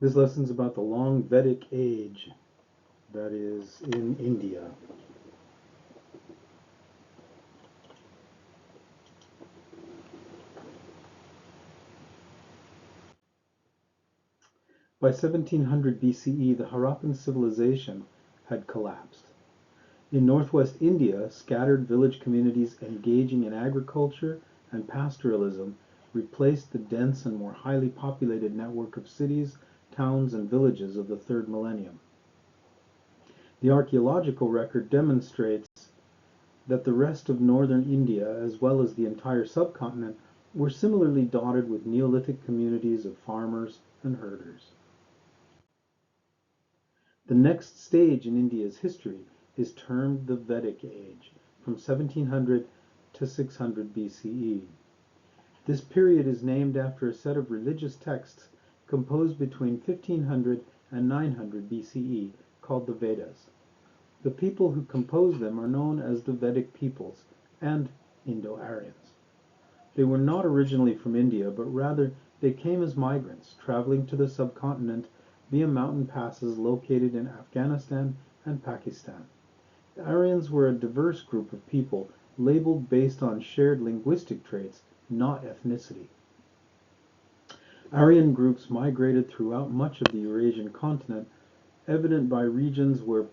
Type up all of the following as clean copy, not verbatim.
This lesson's about the Long Vedic Age, that is in India. By 1700 BCE, the Harappan civilization had collapsed. In northwest India, scattered village communities engaging in agriculture and pastoralism replaced the dense and more highly populated network of cities, towns, and villages of the third millennium. The archaeological record demonstrates that the rest of northern India, as well as the entire subcontinent, were similarly dotted with Neolithic communities of farmers and herders. The next stage in India's history is termed the Vedic Age, from 1700 to 600 BCE. This period is named after a set of religious texts composed between 1500 and 900 BCE called the Vedas. The people who composed them are known as the Vedic peoples and Indo-Aryans. They were not originally from India, but rather they came as migrants traveling to the subcontinent via mountain passes located in Afghanistan and Pakistan. The Aryans were a diverse group of people labeled based on shared linguistic traits, not ethnicity. Aryan groups migrated throughout much of the Eurasian continent, evident by regions where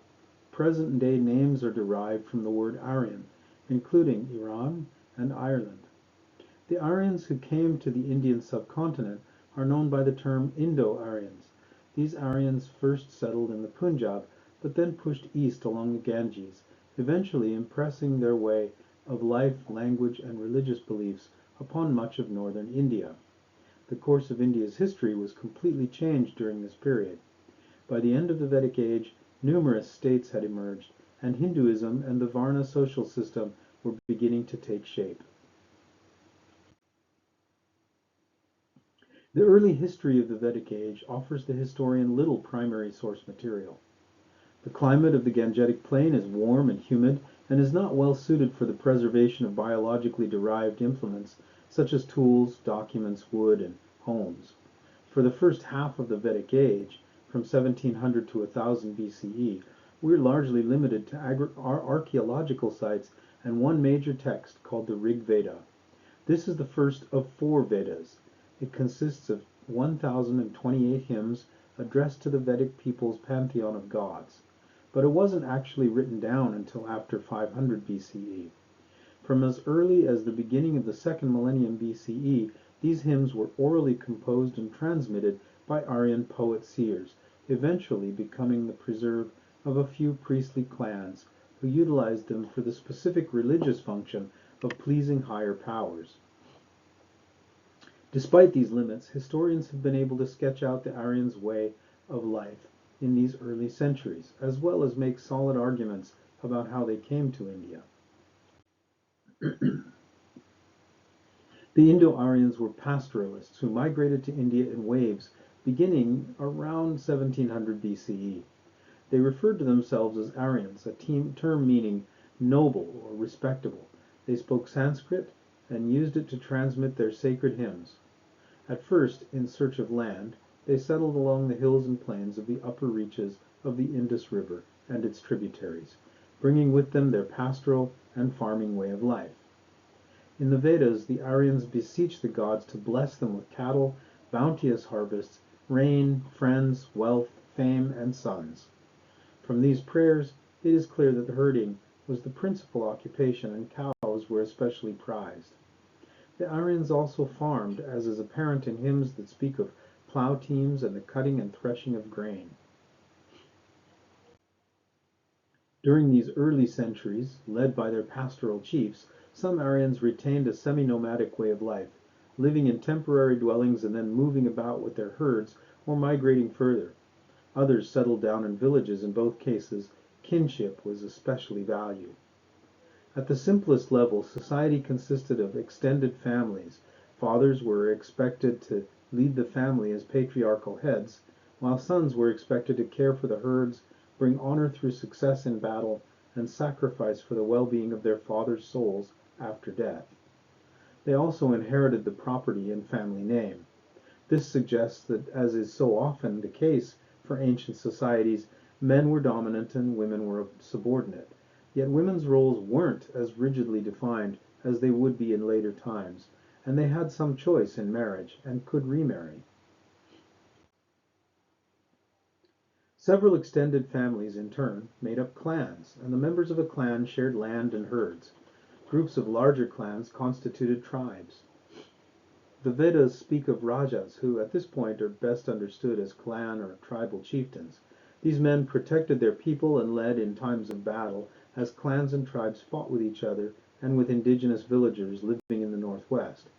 present-day names are derived from the word Aryan, including Iran and Ireland. The Aryans who came to the Indian subcontinent are known by the term Indo-Aryans. These Aryans first settled in the Punjab, but then pushed east along the Ganges, eventually impressing their way of life, language, and religious beliefs upon much of northern India. The course of India's history was completely changed during this period. By the end of the Vedic Age, numerous states had emerged, and Hinduism and the Varna social system were beginning to take shape. The early history of the Vedic Age offers the historian little primary source material. The climate of the Gangetic Plain is warm and humid and is not well suited for the preservation of biologically derived implements such as tools, documents, wood, and homes. For the first half of the Vedic Age, from 1700 to 1000 BCE, we're largely limited to archaeological sites and one major text called the Rig Veda. This is the first of 4 Vedas. It consists of 1028 hymns addressed to the Vedic people's pantheon of gods, but it wasn't actually written down until after 500 BCE. From as early as the beginning of the second millennium BCE, these hymns were orally composed and transmitted by Aryan poet-seers, eventually becoming the preserve of a few priestly clans who utilized them for the specific religious function of pleasing higher powers. Despite these limits, historians have been able to sketch out the Aryans' way of life in these early centuries, as well as make solid arguments about how they came to India. The Indo-Aryans were pastoralists who migrated to India in waves beginning around 1700 BCE. They referred to themselves as Aryans, a term meaning noble or respectable. They spoke Sanskrit and used it to transmit their sacred hymns. At first, in search of land, they settled along the hills and plains of the upper reaches of the Indus River and its tributaries, bringing with them their pastoral and farming way of life. In the Vedas, the Aryans beseech the gods to bless them with cattle, bounteous harvests, rain, friends, wealth, fame, and sons. From these prayers, it is clear that herding was the principal occupation and cows were especially prized. The Aryans also farmed, as is apparent in hymns that speak of plow teams and the cutting and threshing of grain. During these early centuries, led by their pastoral chiefs, some Aryans retained a semi-nomadic way of life, living in temporary dwellings and then moving about with their herds or migrating further. Others settled down in villages. In both cases, kinship was especially valued. At the simplest level, society consisted of extended families. Fathers were expected to lead the family as patriarchal heads, while sons were expected to care for the herds, bring honor through success in battle, and sacrifice for the well-being of their fathers' souls after death. They also inherited the property and family name. This suggests that, as is so often the case for ancient societies, men were dominant and women were subordinate. Yet women's roles weren't as rigidly defined as they would be in later times, and they had some choice in marriage and could remarry. Several extended families, in turn, made up clans, and the members of a clan shared land and herds. Groups of larger clans constituted tribes. The Vedas speak of rajas, who at this point are best understood as clan or tribal chieftains. These men protected their people and led in times of battle, as clans and tribes fought with each other and with indigenous villagers living in the northwest.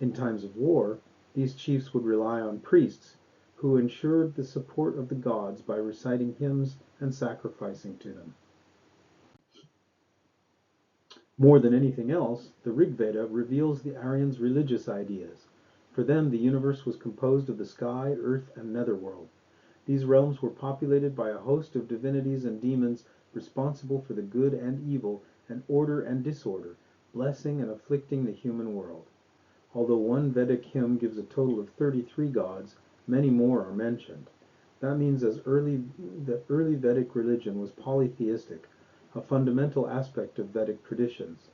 In times of war, these chiefs would rely on priests, who ensured the support of the gods by reciting hymns and sacrificing to them. More than anything else, the Rig Veda reveals the Aryans' religious ideas. For them, the universe was composed of the sky, earth, and netherworld. These realms were populated by a host of divinities and demons responsible for the good and evil, and order and disorder, blessing and afflicting the human world. Although one Vedic hymn gives a total of 33 gods, many more are mentioned. That means that early Vedic religion was polytheistic, a fundamental aspect of Vedic traditions.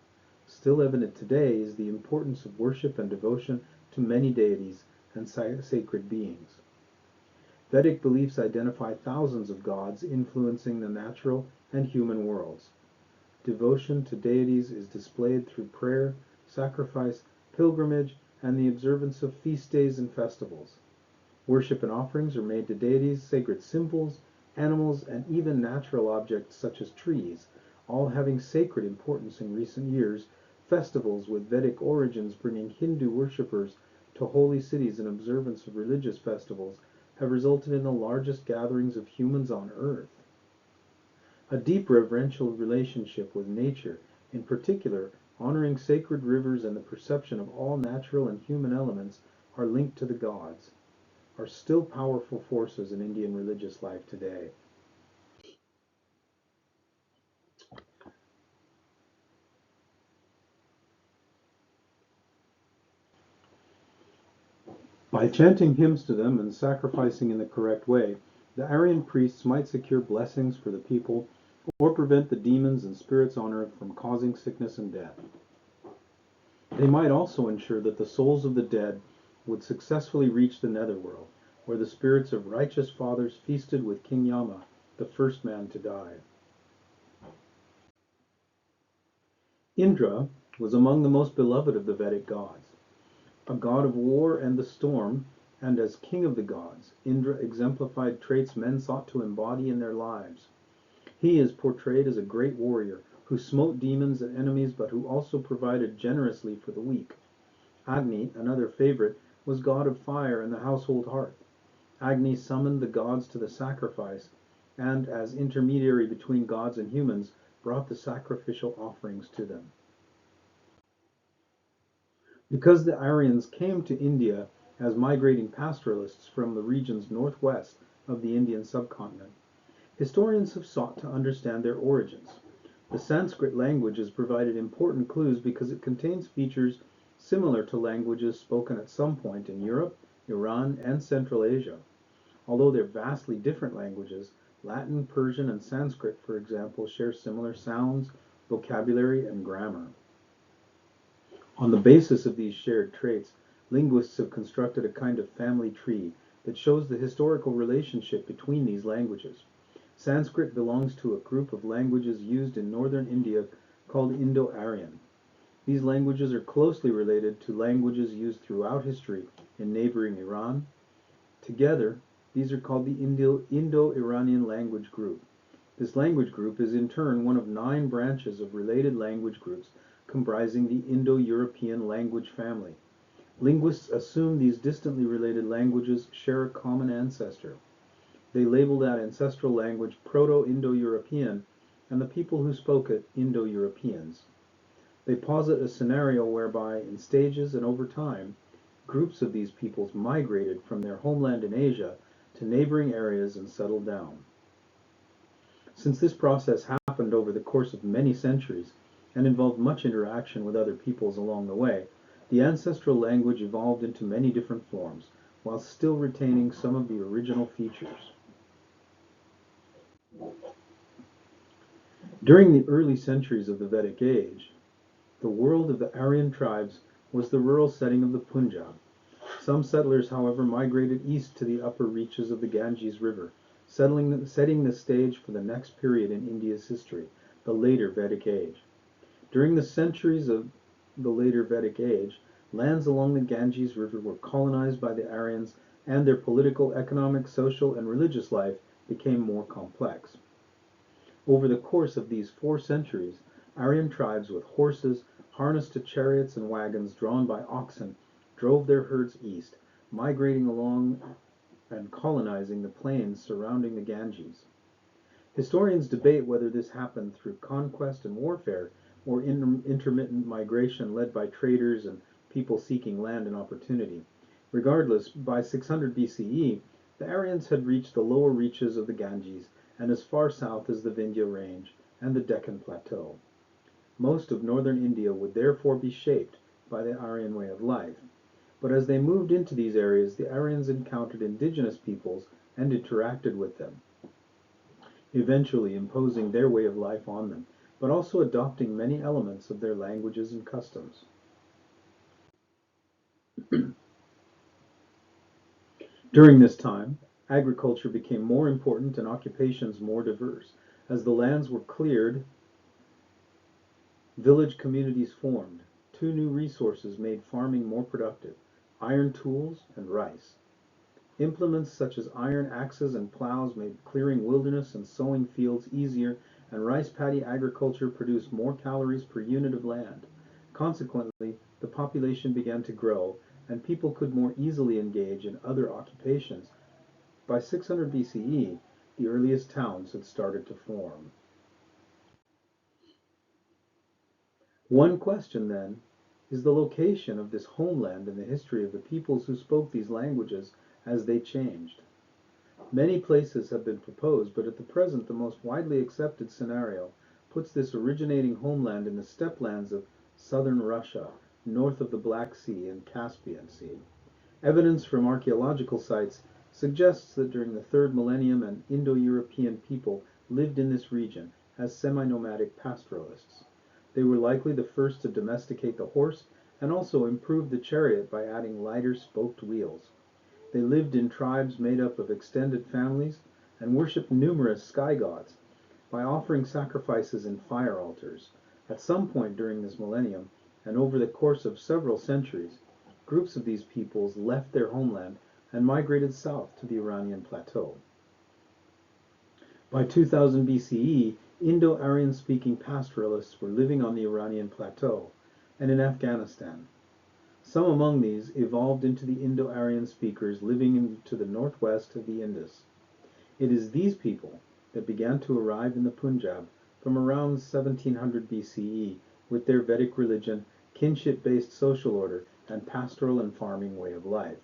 Still evident today is the importance of worship and devotion to many deities and sacred beings. Vedic beliefs identify thousands of gods influencing the natural and human worlds. Devotion to deities is displayed through prayer, sacrifice, pilgrimage, and the observance of feast days and festivals. Worship and offerings are made to deities, sacred symbols, animals, and even natural objects such as trees, all having sacred importance in recent years. Festivals with Vedic origins bringing Hindu worshippers to holy cities in observance of religious festivals have resulted in the largest gatherings of humans on earth. A deep reverential relationship with nature, in particular, honoring sacred rivers and the perception of all natural and human elements are linked to the gods, are still powerful forces in Indian religious life today. By chanting hymns to them and sacrificing in the correct way, the Aryan priests might secure blessings for the people or prevent the demons and spirits on earth from causing sickness and death. They might also ensure that the souls of the dead would successfully reach the netherworld, where the spirits of righteous fathers feasted with King Yama, the first man to die. Indra was among the most beloved of the Vedic gods. A god of war and the storm, and as king of the gods, Indra exemplified traits men sought to embody in their lives. He is portrayed as a great warrior who smote demons and enemies, but who also provided generously for the weak. Agni, another favorite, was god of fire and the household hearth. Agni summoned the gods to the sacrifice, and as intermediary between gods and humans, brought the sacrificial offerings to them. Because the Aryans came to India as migrating pastoralists from the regions northwest of the Indian subcontinent, historians have sought to understand their origins. The Sanskrit language has provided important clues because it contains features similar to languages spoken at some point in Europe, Iran, and Central Asia. Although they're vastly different languages, Latin, Persian, and Sanskrit, for example, share similar sounds, vocabulary, and grammar. On the basis of these shared traits, linguists have constructed a kind of family tree that shows the historical relationship between these languages. Sanskrit belongs to a group of languages used in northern India called Indo-Aryan. These languages are closely related to languages used throughout history in neighboring Iran. Together, these are called the Indo-Iranian language group. This language group is in turn one of 9 branches of related language groups comprising the Indo-European language family. Linguists assume these distantly related languages share a common ancestor. They label that ancestral language Proto-Indo-European and the people who spoke it Indo-Europeans. They posit a scenario whereby, in stages and over time, groups of these peoples migrated from their homeland in Asia to neighboring areas and settled down. Since this process happened over the course of many centuries and involved much interaction with other peoples along the way, the ancestral language evolved into many different forms, while still retaining some of the original features. During the early centuries of the Vedic Age, the world of the Aryan tribes was the rural setting of the Punjab. Some settlers, however, migrated east to the upper reaches of the Ganges River, setting the stage for the next period in India's history, the later Vedic Age. During the centuries of the later Vedic Age, lands along the Ganges River were colonized by the Aryans, and their political, economic, social, and religious life became more complex. Over the course of these 4 centuries, Aryan tribes with horses, harnessed to chariots and wagons drawn by oxen, drove their herds east, migrating along and colonizing the plains surrounding the Ganges. Historians debate whether this happened through conquest and warfare or intermittent migration led by traders and people seeking land and opportunity. Regardless, by 600 BCE, the Aryans had reached the lower reaches of the Ganges and as far south as the Vindhya Range and the Deccan Plateau. Most of northern India would therefore be shaped by the Aryan way of life. But as they moved into these areas, the Aryans encountered indigenous peoples and interacted with them, eventually imposing their way of life on them, but also adopting many elements of their languages and customs. During this time, agriculture became more important and occupations more diverse. As the lands were cleared, village communities formed. 2 new resources made farming more productive: iron tools and rice. Implements such as iron axes and plows made clearing wilderness and sowing fields easier, and rice paddy agriculture produced more calories per unit of land. Consequently, the population began to grow, and people could more easily engage in other occupations. By 600 BCE, the earliest towns had started to form. One question, then, is the location of this homeland in the history of the peoples who spoke these languages as they changed. Many places have been proposed, but at the present the most widely accepted scenario puts this originating homeland in the steppe lands of southern Russia, north of the Black Sea and Caspian Sea. Evidence from archaeological sites suggests that during the 3rd millennium an Indo-European people lived in this region as semi-nomadic pastoralists. They were likely the first to domesticate the horse and also improved the chariot by adding lighter spoked wheels. They lived in tribes made up of extended families and worshipped numerous sky gods by offering sacrifices in fire altars. At some point during this millennium, and over the course of several centuries, groups of these peoples left their homeland and migrated south to the Iranian plateau. By 2000 BCE, Indo-Aryan speaking pastoralists were living on the Iranian plateau and in Afghanistan. Some among these evolved into the Indo-Aryan speakers living to the northwest of the Indus. It is these people that began to arrive in the Punjab from around 1700 BCE with their Vedic religion, kinship-based social order, and pastoral and farming way of life.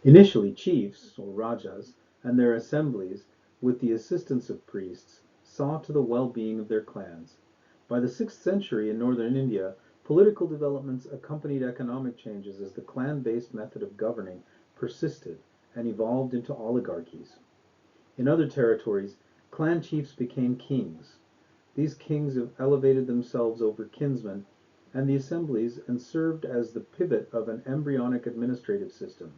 Initially, chiefs, or rajas, and their assemblies, with the assistance of priests, saw to the well-being of their clans. By the 6th century in northern India, political developments accompanied economic changes as the clan-based method of governing persisted and evolved into oligarchies. In other territories, clan chiefs became kings. These kings elevated themselves over kinsmen and the assemblies and served as the pivot of an embryonic administrative system.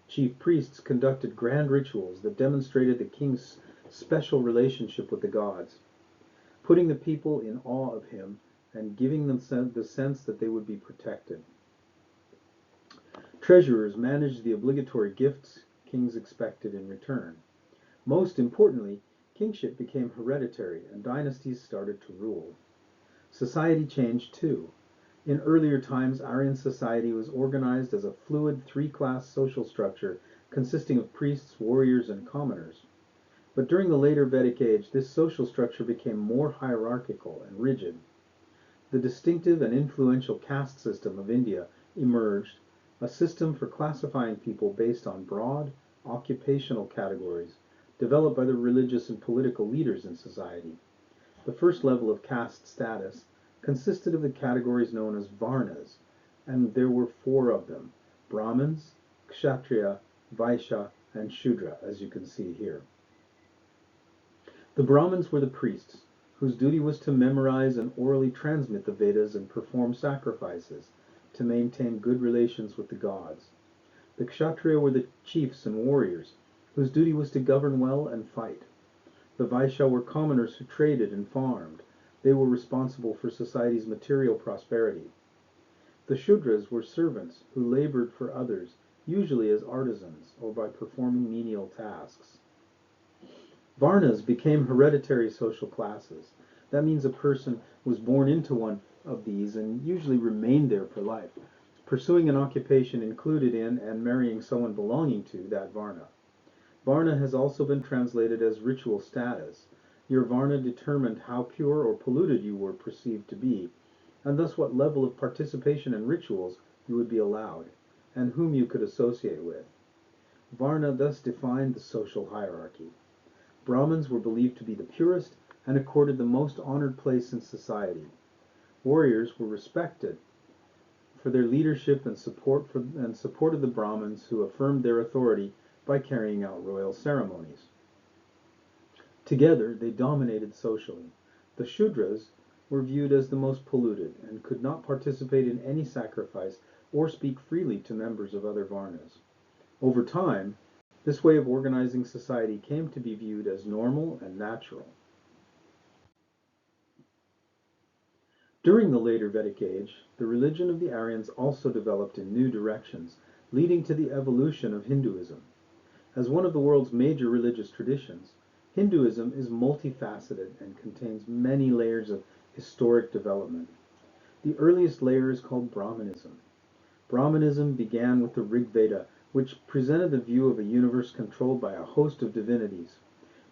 Chief priests conducted grand rituals that demonstrated the king's special relationship with the gods, putting the people in awe of him and giving them the sense that they would be protected. Treasurers managed the obligatory gifts kings expected in return. Most importantly, kingship became hereditary and dynasties started to rule. Society changed too. In earlier times, Aryan society was organized as a fluid 3-class social structure consisting of priests, warriors, and commoners. But during the later Vedic Age, this social structure became more hierarchical and rigid. The distinctive and influential caste system of India emerged, a system for classifying people based on broad, occupational categories developed by the religious and political leaders in society. The first level of caste status consisted of the categories known as varnas, and there were four of them: Brahmins, Kshatriya, Vaishya, and Shudra, as you can see here. The Brahmins were the priests, whose duty was to memorize and orally transmit the Vedas and perform sacrifices to maintain good relations with the gods. The Kshatriya were the chiefs and warriors, whose duty was to govern well and fight. The Vaishya were commoners who traded and farmed. They were responsible for society's material prosperity. The Shudras were servants who labored for others, usually as artisans or by performing menial tasks. Varnas became hereditary social classes. That means a person was born into one of these and usually remained there for life. Pursuing an occupation included in and marrying someone belonging to that Varna. Varna has also been translated as ritual status. Your Varna determined how pure or polluted you were perceived to be, and thus what level of participation in rituals you would be allowed, and whom you could associate with. Varna thus defined the social hierarchy. Brahmins were believed to be the purest and accorded the most honored place in society. Warriors were respected for their leadership and supported the Brahmins, who affirmed their authority by carrying out royal ceremonies. Together, they dominated socially. The Shudras were viewed as the most polluted and could not participate in any sacrifice or speak freely to members of other Varnas. Over time, this way of organizing society came to be viewed as normal and natural. During the later Vedic Age, the religion of the Aryans also developed in new directions, leading to the evolution of Hinduism. As one of the world's major religious traditions, Hinduism is multifaceted and contains many layers of historic development. The earliest layer is called Brahmanism. Brahmanism began with the Rig Veda, which presented the view of a universe controlled by a host of divinities.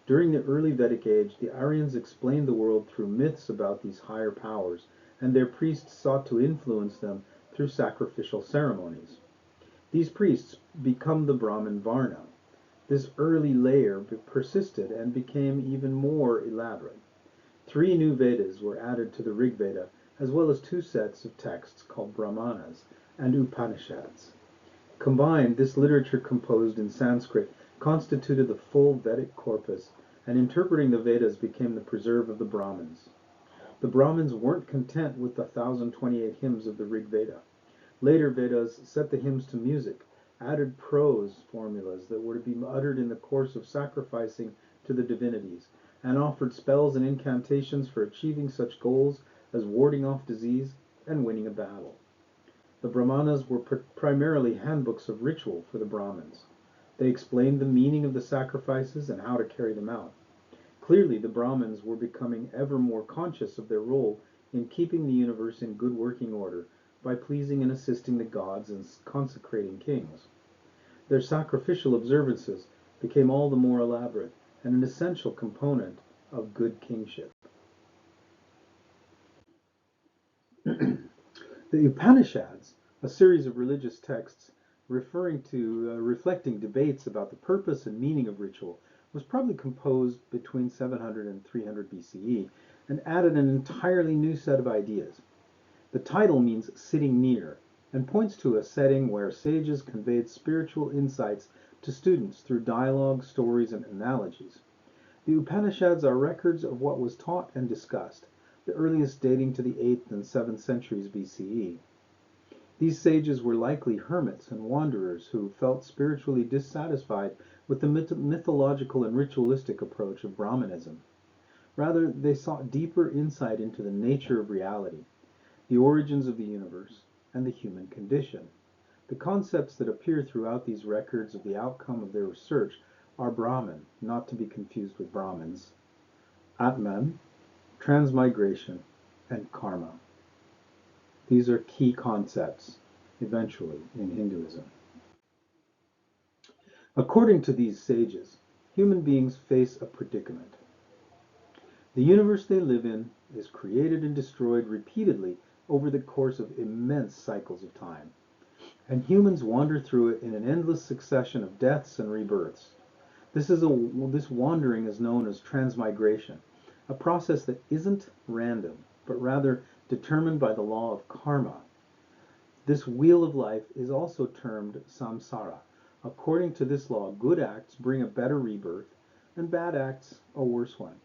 During the early Vedic Age, the Aryans explained the world through myths about these higher powers, and their priests sought to influence them through sacrificial ceremonies. These priests become the Brahmin Varna. This early layer persisted and became even more elaborate. 3 new Vedas were added to the Rig Veda, as well as 2 sets of texts called Brahmanas and Upanishads. Combined, this literature composed in Sanskrit constituted the full Vedic corpus, and interpreting the Vedas became the preserve of the Brahmins. The Brahmins weren't content with the 1,028 hymns of the Rig Veda. Later Vedas set the hymns to music, added prose formulas that were to be uttered in the course of sacrificing to the divinities, and offered spells and incantations for achieving such goals as warding off disease and winning a battle. The Brahmanas were primarily handbooks of ritual for the Brahmins. They explained the meaning of the sacrifices and how to carry them out. Clearly, the Brahmins were becoming ever more conscious of their role in keeping the universe in good working order by pleasing and assisting the gods and consecrating kings. Their sacrificial observances became all the more elaborate and an essential component of good kingship. The Upanishads, a series of religious texts reflecting debates about the purpose and meaning of ritual, was probably composed between 700 and 300 BCE and added an entirely new set of ideas. The title means sitting near and points to a setting where sages conveyed spiritual insights to students through dialogue, stories, and analogies. The Upanishads are records of what was taught and discussed, the earliest dating to the 8th and 7th centuries BCE. These sages were likely hermits and wanderers who felt spiritually dissatisfied with the mythological and ritualistic approach of Brahmanism. Rather, they sought deeper insight into the nature of reality, the origins of the universe, and the human condition. The concepts that appear throughout these records of the outcome of their research are Brahman, not to be confused with Brahmins, Atman, transmigration, and karma. These are key concepts, eventually, in Hinduism. According to these sages, human beings face a predicament. The universe they live in is created and destroyed repeatedly over the course of immense cycles of time, and humans wander through it in an endless succession of deaths and rebirths. This wandering is known as transmigration, a process that isn't random, but rather determined by the law of karma. This wheel of life is also termed samsara. According to this law, good acts bring a better rebirth, and bad acts a worse one,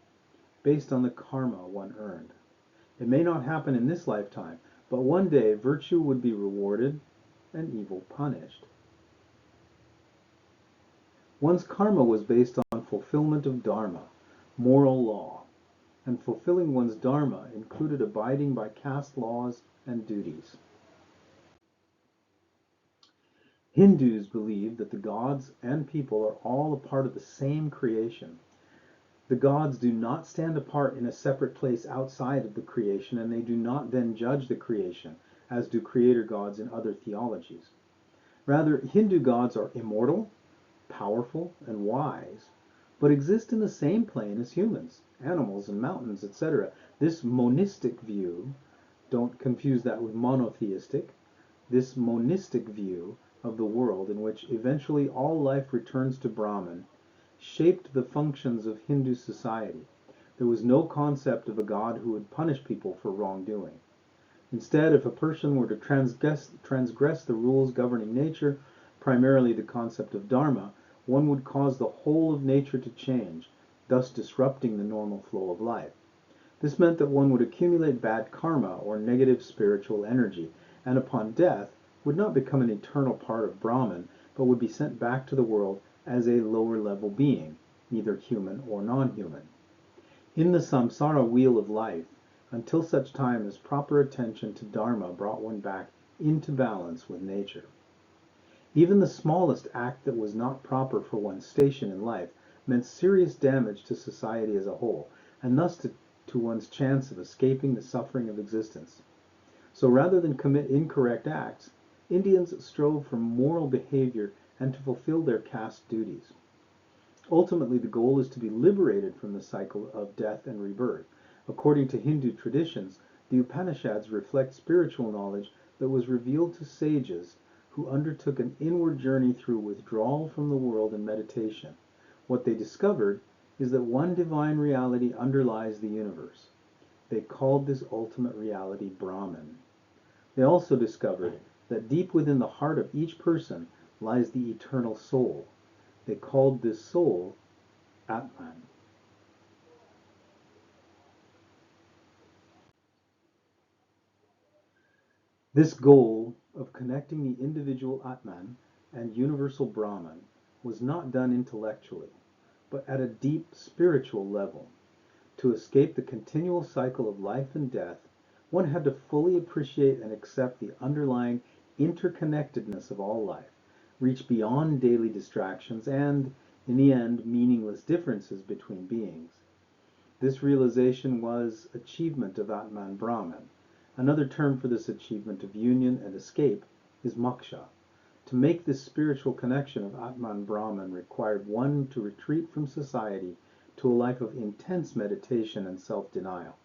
based on the karma one earned. It may not happen in this lifetime, but one day virtue would be rewarded and evil punished. One's karma was based on fulfillment of dharma, moral law, and fulfilling one's dharma included abiding by caste laws and duties. Hindus believe that the gods and people are all a part of the same creation. The gods do not stand apart in a separate place outside of the creation, and they do not then judge the creation, as do creator gods in other theologies. Rather, Hindu gods are immortal, powerful, and wise, but exist in the same plane as humans, animals, and mountains, etc. This monistic view, don't confuse that with monotheistic, this monistic view of the world in which eventually all life returns to Brahman shaped the functions of Hindu society. There was no concept of a god who would punish people for wrongdoing. Instead, if a person were to transgress the rules governing nature, primarily the concept of dharma, one would cause the whole of nature to change, thus disrupting the normal flow of life. This meant that one would accumulate bad karma or negative spiritual energy, and upon death would not become an eternal part of Brahman, but would be sent back to the world as a lower level being, neither human or non-human. In the samsara wheel of life, until such time as proper attention to dharma brought one back into balance with nature. Even the smallest act that was not proper for one's station in life meant serious damage to society as a whole, and thus to one's chance of escaping the suffering of existence. So rather than commit incorrect acts, Indians strove for moral behavior and to fulfill their caste duties. Ultimately, the goal is to be liberated from the cycle of death and rebirth. According to Hindu traditions, the Upanishads reflect spiritual knowledge that was revealed to sages who undertook an inward journey through withdrawal from the world and meditation. What they discovered is that one divine reality underlies the universe. They called this ultimate reality Brahman. They also discovered that deep within the heart of each person lies the eternal soul. They called this soul Atman. This goal of connecting the individual Atman and universal Brahman was not done intellectually, but at a deep spiritual level. To escape the continual cycle of life and death, one had to fully appreciate and accept the underlying interconnectedness of all life, reach beyond daily distractions and, in the end, meaningless differences between beings. This realization was achievement of Atman Brahman. Another term for this achievement of union and escape is moksha. To make this spiritual connection of Atman Brahman required one to retreat from society to a life of intense meditation and self-denial.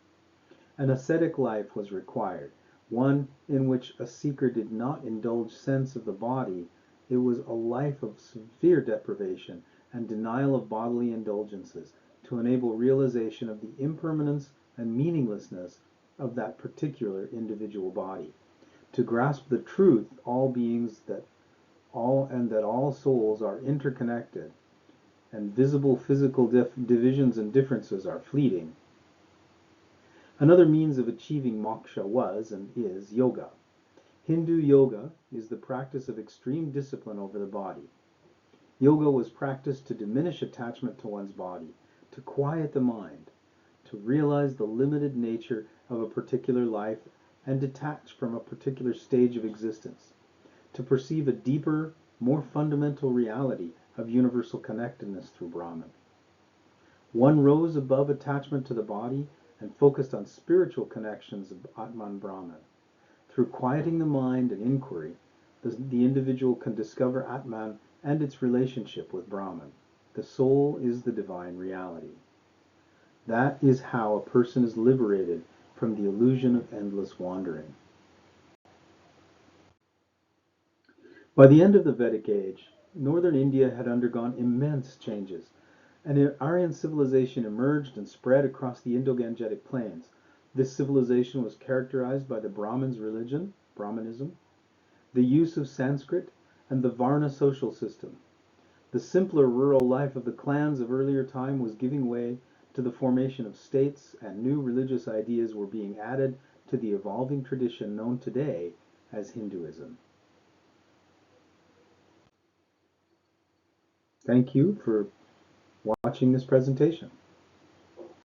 An ascetic life was required, one in which a seeker did not indulge sense of the body. It was a life of severe deprivation and denial of bodily indulgences to enable realization of the impermanence and meaninglessness of that particular individual body. To grasp the truth, all beings that all souls are interconnected, and visible physical divisions and differences are fleeting. Another means of achieving moksha was and is yoga. Hindu yoga is the practice of extreme discipline over the body. Yoga was practiced to diminish attachment to one's body, to quiet the mind, to realize the limited nature of a particular life and detach from a particular stage of existence, to perceive a deeper, more fundamental reality of universal connectedness through Brahman. One rose above attachment to the body and focused on spiritual connections of Atman Brahman. Through quieting the mind and inquiry, the individual can discover Atman and its relationship with Brahman. The soul is the divine reality. That is how a person is liberated from the illusion of endless wandering. By the end of the Vedic Age, northern India had undergone immense changes. An Aryan civilization emerged and spread across the Indo-Gangetic plains. This civilization was characterized by the Brahmins' religion, Brahmanism, the use of Sanskrit, and the Varna social system. The simpler rural life of the clans of earlier time was giving way to the formation of states, and new religious ideas were being added to the evolving tradition known today as Hinduism. Thank you for watching this presentation.